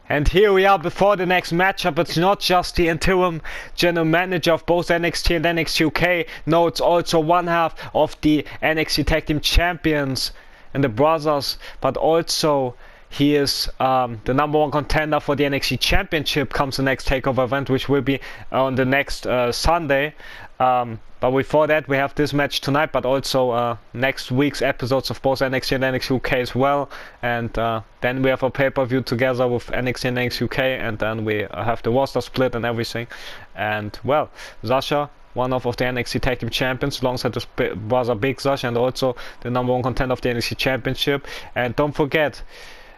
And here we are before the next matchup. It's not just the interim general manager of both NXT and NXT UK. No, it's also one half of the NXT Tag Team Champions and the brothers. But also he is the #1 contender for the NXT Championship comes the next TakeOver event, which will be on the next Sunday. But before that, we have this match tonight, but also next week's episodes of both NXT and NXT UK as well. And then we have a pay-per-view together with NXT and NXT UK, and then we have the roster split and everything. And well, Sasha, one of the NXT Tag Team Champions, alongside his brother Big Sasha, and also the #1 contender of the NXT Championship. And don't forget,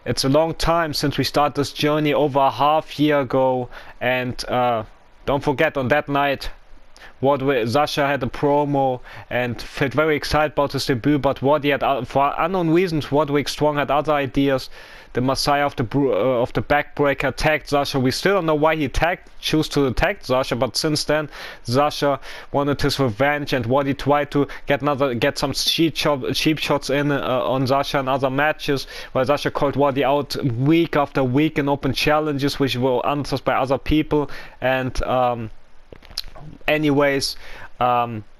it's a long time since we started this journey, over a half year ago. And don't forget, on that night, Sasha had a promo and felt very excited about his debut, but Roddy had, for unknown reasons, Roderick Strong had other ideas. The Messiah of the Backbreaker tagged Sasha. We still don't know why he chose to attack Sasha, but since then Sasha wanted his revenge, and Roddy tried to get some cheap shots in on Sasha and other matches, while Sasha called Roddy out week after week in open challenges, which were answered by other people. And anyways,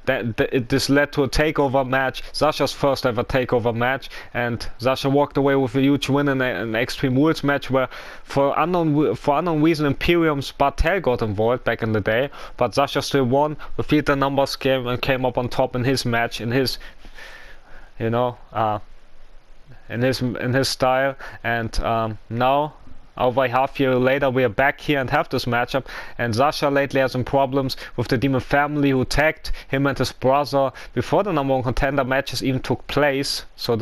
this led to a takeover match, Sasha's first ever takeover match, and Sasha walked away with a huge win in an Extreme Rules match where, for unknown reason, Imperium's Bartel got involved back in the day, but Sasha still won, defeated the numbers game, and came up on top in his match, in his, in his style. And now, over a half year later, we are back here and have this matchup. And Sasha lately has some problems with the Demon family, who tagged him and his brother before the #1 contender matches even took place. So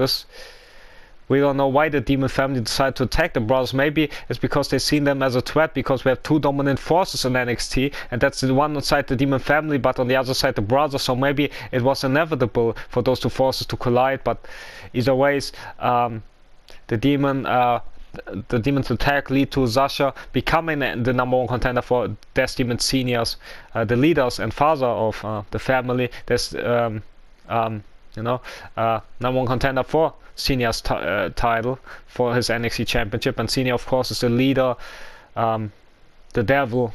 we don't know why the Demon family decided to attack the brothers. Maybe it's because they seen them as a threat, because we have two dominant forces in NXT, and that's the one side the Demon family, but on the other side the brothers. So maybe it was inevitable for those two forces to collide. But either ways, the Demon's attack lead to Sasha becoming the #1 contender for Death Demon Seniors, the leaders and father of the family. There's #1 contender for Seniors title for his NXT Championship, and Senior, of course, is the leader, the devil,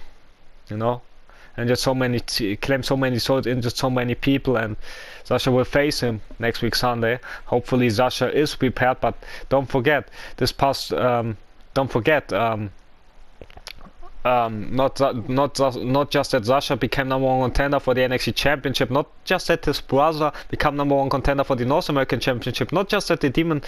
and just so many claims so many souls, injured so many people, and Sasha will face him next week Sunday. Hopefully Sasha is prepared, but don't forget not just that Sasha became #1 contender for the NXT Championship, not just that his brother became #1 contender for the North American Championship, not just that the Demon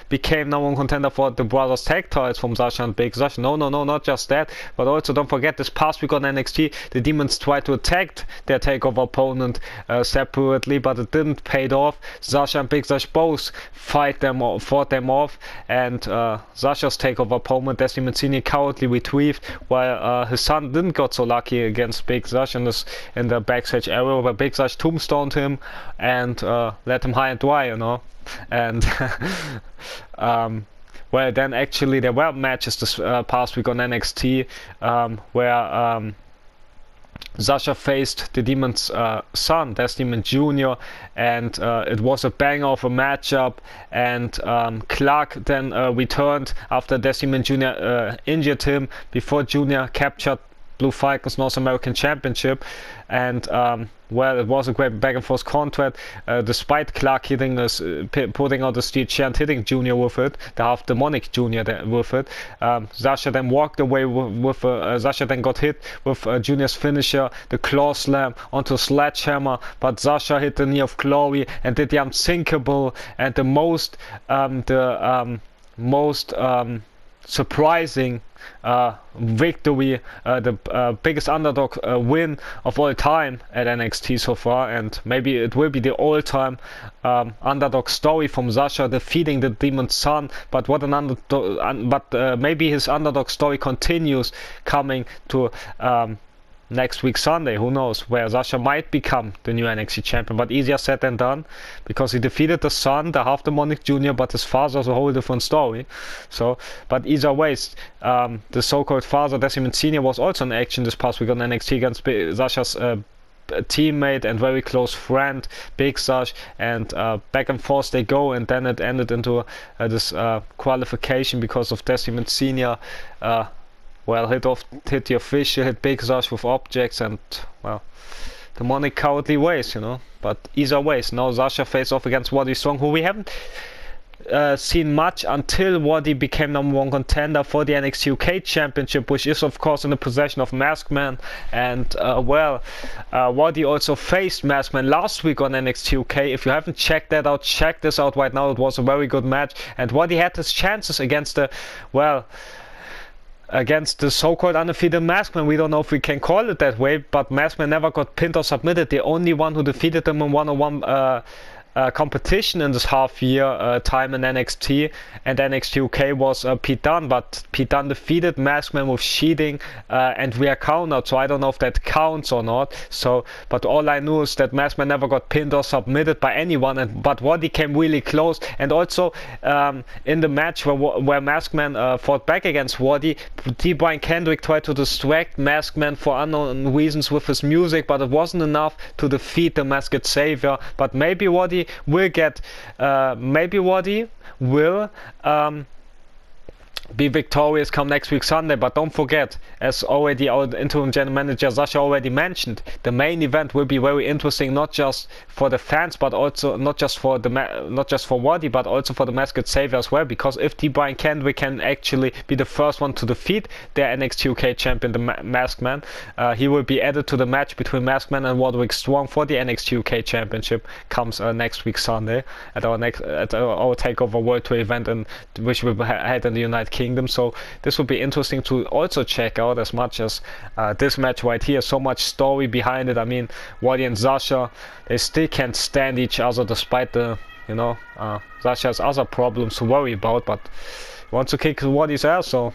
became #1 contender for the brothers tag titles from Sasha and Big Sasha. No, not just that, but also don't forget, this past week on NXT, the Demons tried to attack their takeover opponent separately, but it didn't pay off. Sasha and Big Sasha both fought them off, and Sasha's takeover opponent, Death Demon Senior, cowardly retrieved, while his son didn't got so lucky against Big Sasha in the backstage area, where Big Sasha tombstoned him and let him high and dry, And well, then actually there were matches this past week on NXT where Sasha faced the Demon's son, Death Demon Jr., and it was a banger of a matchup. And Clark then returned after Death Demon Jr. Injured him before Jr. captured Blue Falcon's North American Championship. And well, it was a great back and forth contract, despite Clark putting out the steel chair and hitting Junior with it, the half demonic Junior with it. Sasha then walked away Sasha then got hit with Junior's finisher, the claw slam onto a sledgehammer, but Sasha hit the knee of glory and did the unthinkable and the most surprising victory, the biggest underdog win of all time at NXT so far, and maybe it will be the all-time underdog story from Sasha defeating the Demon's son. But what an underdog! Maybe his underdog story continues coming to next week Sunday, who knows, where Sasha might become the new NXT champion, but easier said than done, because he defeated the son, the half demonic Junior, but his father's a whole different story. So, but either ways, the so-called father, Death Demon Senior, was also in action this past week on NXT against Sasha's teammate and very close friend, Big Sash, and back and forth they go, and then it ended into this qualification because of Decimate Senior. Well, hit the official, hit Big Sash with objects, and well, demonic cowardly ways, you know. But either ways, now Sascha faced off against Roddy Strong, who we haven't seen much until Roddy became #1 contender for the NXT UK Championship, which is of course in the possession of Maskman. And well, Roddy also faced Maskman last week on NXT UK. If you haven't checked that out, check this out right now. It was a very good match, and Roddy had his chances against the, well, against the so-called undefeated Maskman. We don't know if we can call it that way, but Maskman never got pinned or submitted. The only one who defeated him in one-on-one competition in this half-year time in NXT and NXT UK was Pete Dunne, but Pete Dunne defeated Maskman with cheating and via countout, so I don't know if that counts or not. So, but all I knew is that Maskman never got pinned or submitted by anyone, but Roddy came really close. And also in the match where Maskman fought back against Roddy, D. Brian Kendrick tried to distract Maskman for unknown reasons with his music, but it wasn't enough to defeat the Masked Savior. But maybe Roddy will get, maybe Roddy will be victorious come next week Sunday. But don't forget, as already our interim general manager Sascha already mentioned, the main event will be very interesting, not just for the fans, but also not just for Roddy, but also for the Masked Savior as well. Because if D. Brian Kendrick can actually be the first one to defeat their NXT UK champion, the Maskman, he will be added to the match between Maskman and Roderick Strong for the NXT UK championship comes next week Sunday at our Takeover World Tour event, which we had in the United Kingdom. So this will be interesting to also check out, as much as this match right here. So much story behind it. I mean, Roddy and Sascha, they still can't stand each other despite the, you know, Sascha has other problems to worry about, but he wants to kick Roddy's ass, so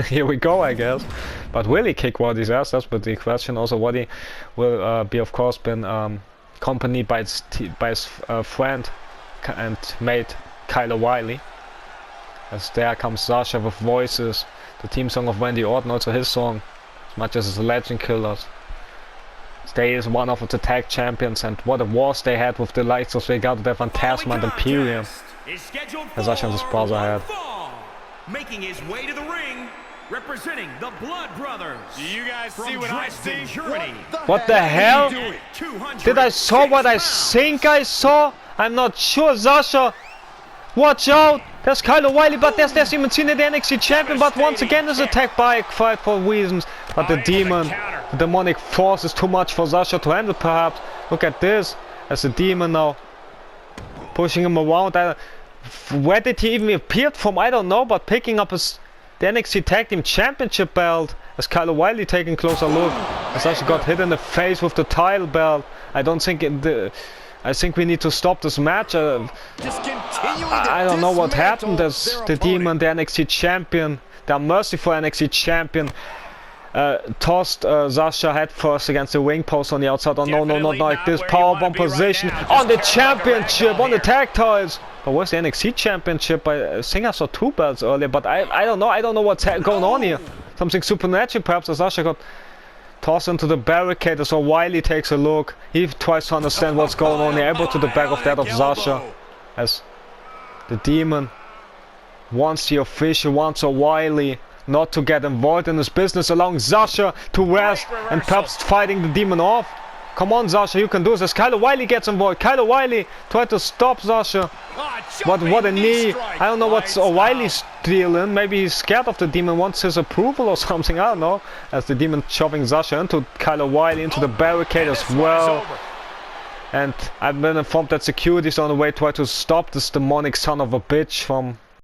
here we go, I guess. But will he kick Roddy's ass? That's the question. Also, Roddy will be, of course, been accompanied by his friend and mate Kyle O'Reilly. As there comes Sascha with Voices, the team song of Randy Orton, also his song, as much as it's Legend Killers. They is one of the tag champions, and what a wars they had with the likes of Legado del Fantasma and Imperium, as Sascha and his brother had. Making his way to the ring, representing the Blood Brothers. Do you guys see what I see? What the hell? Did I saw what I think I saw? I'm not sure. Sascha, watch out! There's Kyle O'Reilly, but there's Decimate Senior, the NXT champion, but once again is attacked by a fight for reasons. But the demon, the demonic force is too much for Sascha to handle, perhaps. Look at this, as the demon now pushing him around. Where did he even appear from? I don't know, but picking up the NXT Tag Team Championship belt, as Kyle O'Reilly taking a closer look. As Sascha got hit in the face with the title belt. I don't think I think we need to stop this match. I don't know what happened as the demon, the NXT champion, the unmerciful NXT champion, tossed Sascha head first against the ring post on the outside. Oh no, no, not like this. Powerbomb position on the championship, on the tag titles. But where's the NXT championship? I think I saw 2 belts earlier, but I don't know. I don't know what's going on here. Something supernatural, perhaps, as Sascha got tossed into the barricade. So O'Reilly takes a look. He tries to understand what's going on. The elbow to the back of that of Sascha, as the demon wants the official, wants O'Reilly not to get involved in his business, allowing Sascha to rest and perhaps fighting the demon off. Come on, Sascha, you can do this. Kyle O'Reilly gets involved. Kyle O'Reilly tried to stop Sascha. What a knee. I don't know what's O'Reilly's dealing. Maybe he's scared of the demon, wants his approval or something. I don't know. As the demon shoving Sascha into Kyle O'Reilly, into the barricade as well. And I've been informed that security is on the way to try to stop this demonic son of a bitch from